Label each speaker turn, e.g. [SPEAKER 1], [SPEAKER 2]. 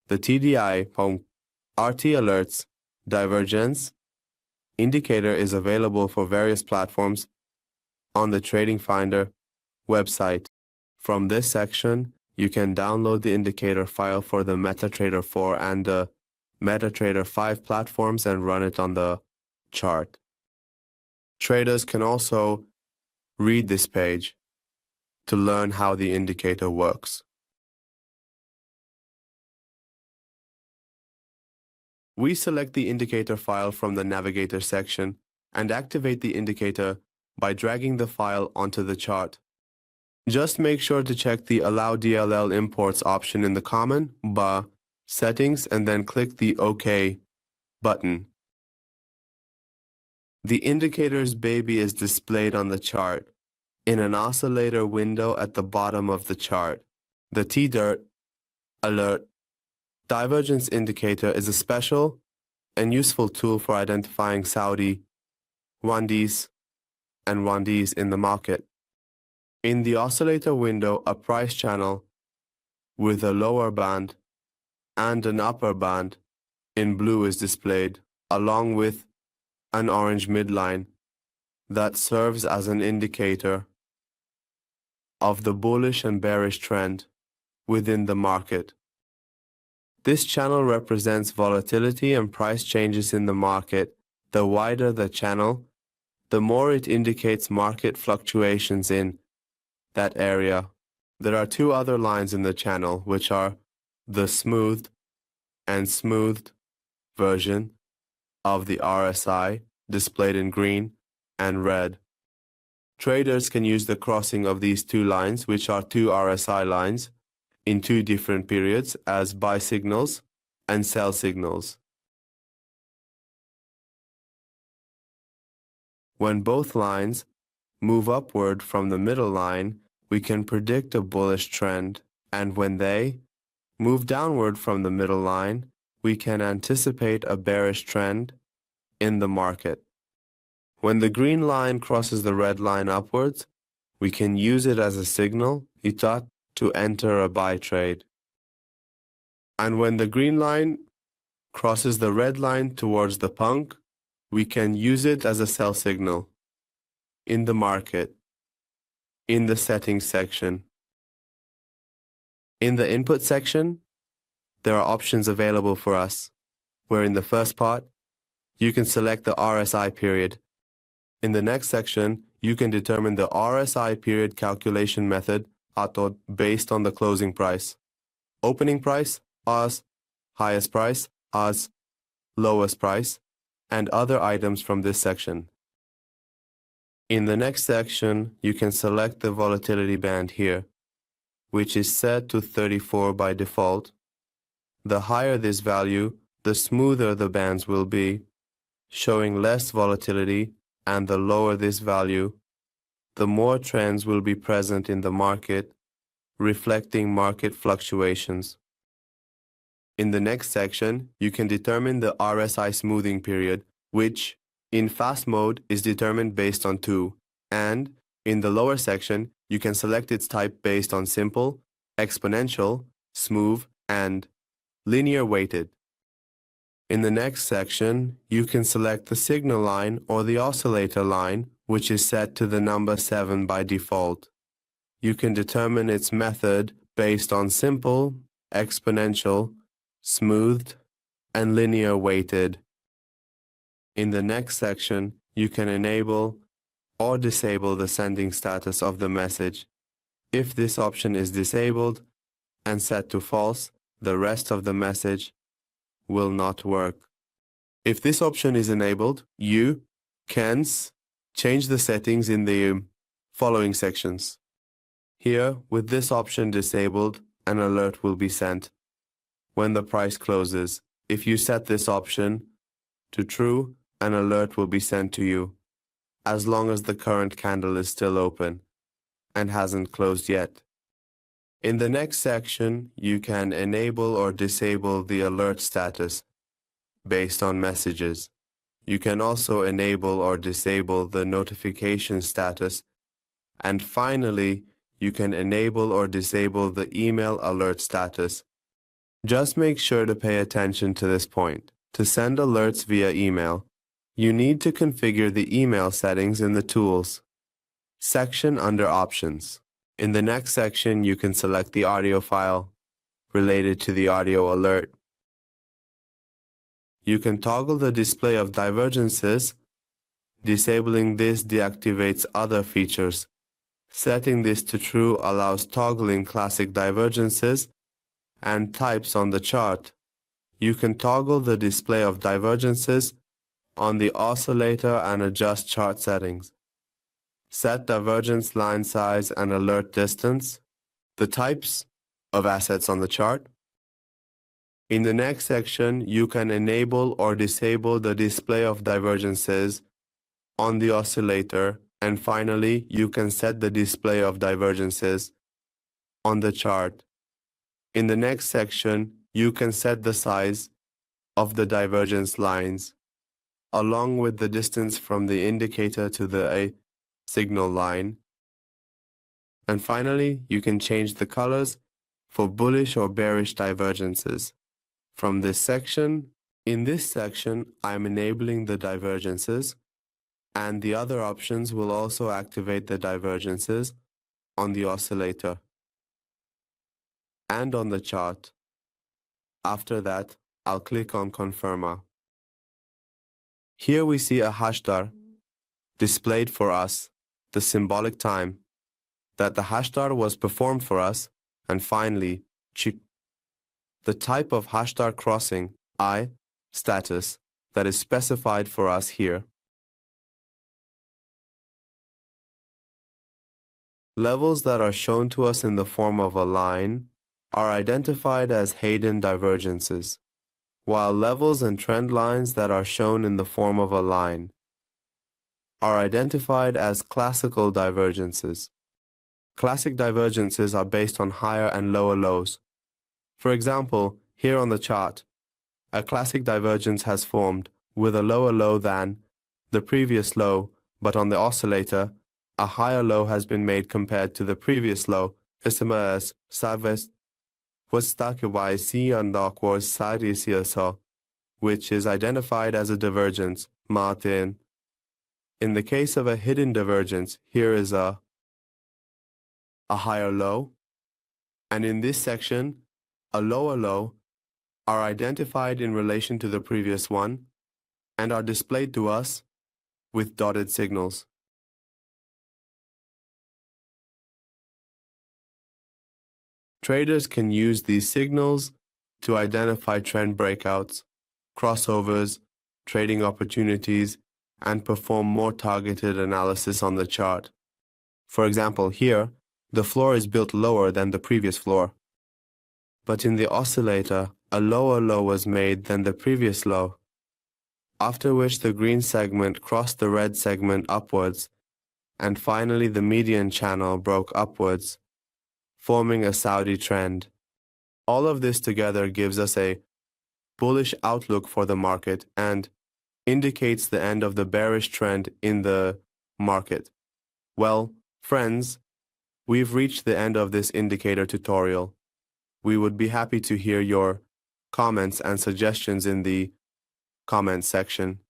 [SPEAKER 1] the TDI RT alerts Divergence indicator is available for various platforms on the TradingFinder website. From this section, you can download the indicator file for the MetaTrader 4 and the MetaTrader 5 platforms and run it on the chart. Traders can also read this page to learn how the indicator works. We select the indicator file from the Navigator section and activate the indicator by dragging the file onto the chart. Just make sure to check the Allow DLL Imports option in the Common bar settings and then click the OK button. The indicator's baby is displayed on the chart in an oscillator window at the bottom of the chart. The TDIRT alert Divergence indicator is a special and useful tool for identifying Saudi Randis and Randis in the market. In the oscillator window, a price channel with a lower band and an upper band in blue is displayed, along with an orange midline that serves as an indicator of the bullish and bearish trend within the market. This channel represents volatility and price changes in the market. The wider the channel, the more it indicates market fluctuations in that area. There are two other lines in the channel, which are the smoothed and smoothed version of the RSI, displayed in green and red. Traders can use the crossing of these two lines, which are two RSI lines, in two different periods as buy signals and sell signals. When both lines move upward from the middle line, we can predict a bullish trend, and when they move downward from the middle line, we can anticipate a bearish trend in the market. When the green line crosses the red line upwards, we can use it as a signal to enter a buy trade. And when the green line crosses the red line towards the punk, we can use it as a sell signal in the market, in the settings section. In the input section, there are options available for us, where in the first part, you can select the RSI period. In the next section, you can determine the RSI period calculation method based on the closing price. Opening price as highest price as lowest price, and other items from this section. In the next section, you can select the volatility band here, which is set to 34 by default. The higher this value, the smoother the bands will be, showing less volatility, and the lower this value, the more trends will be present in the market, reflecting market fluctuations. In the next section, you can determine the RSI smoothing period, which, in fast mode, is determined based on 2, and, in the lower section, you can select its type based on simple, exponential, smooth, and linear weighted. In the next section, you can select the signal line or the oscillator line, which is set to the number 7 by default. You can determine its method based on simple, exponential, smoothed, and linear weighted. In the next section, you can enable or disable the sending status of the message. If this option is disabled and set to false, the rest of the message will not work. If this option is enabled, you can change the settings in the following sections. Here, with this option disabled, an alert will be sent when the price closes. If you set this option to true, an alert will be sent to you as long as the current candle is still open and hasn't closed yet. In the next section, you can enable or disable the alert status based on messages. You can also enable or disable the notification status. And finally, you can enable or disable the email alert status Just make sure to pay attention to this point. To send alerts via email, you need to configure the email settings in the Tools section under Options. In the next section, you can select the audio file related to the audio alert. You can toggle the display of divergences. Disabling this deactivates other features. Setting this to true allows toggling classic divergences and types on the chart. You can toggle the display of divergences on the oscillator and adjust chart settings. Set divergence line size and alert distance. The types of assets on the chart. In the next section, you can enable or disable the display of divergences on the oscillator, and finally, you can set the display of divergences on the chart. In the next section, you can set the size of the divergence lines, along with the distance from the indicator to the signal line. And finally, you can change the colors for bullish or bearish divergences. From this section, in this section, I'm enabling the divergences, and the other options will also activate the divergences on the oscillator and on the chart. After that, I'll click on Confirma. Here we see a hashtar displayed for us, the symbolic time that the hashtar was performed for us, and finally, the type of hashtar crossing, status, that is specified for us here. Levels that are shown to us in the form of a line are identified as hidden divergences, while levels and trend lines that are shown in the form of a line are identified as classical divergences. Classic divergences are based on higher and lower lows. For example, here on the chart, a classic divergence has formed with a lower low than the previous low, but on the oscillator, a higher low has been made compared to the previous low, as Savest was stuck by C _ Sari, which is identified as a divergence, Martin. In the case of a hidden divergence, here is a higher low, and in this section, a lower low are identified in relation to the previous one and are displayed to us with dotted signals. Traders can use these signals to identify trend breakouts, crossovers, trading opportunities, and perform more targeted analysis on the chart. For example, here, the floor is built lower than the previous floor. But in the oscillator, a lower low was made than the previous low, after which the green segment crossed the red segment upwards, and finally the median channel broke upwards, forming a Saudi trend. All of this together gives us a bullish outlook for the market and indicates the end of the bearish trend in the market. Well, friends, we've reached the end of this indicator tutorial. We would be happy to hear your comments and suggestions in the comments section.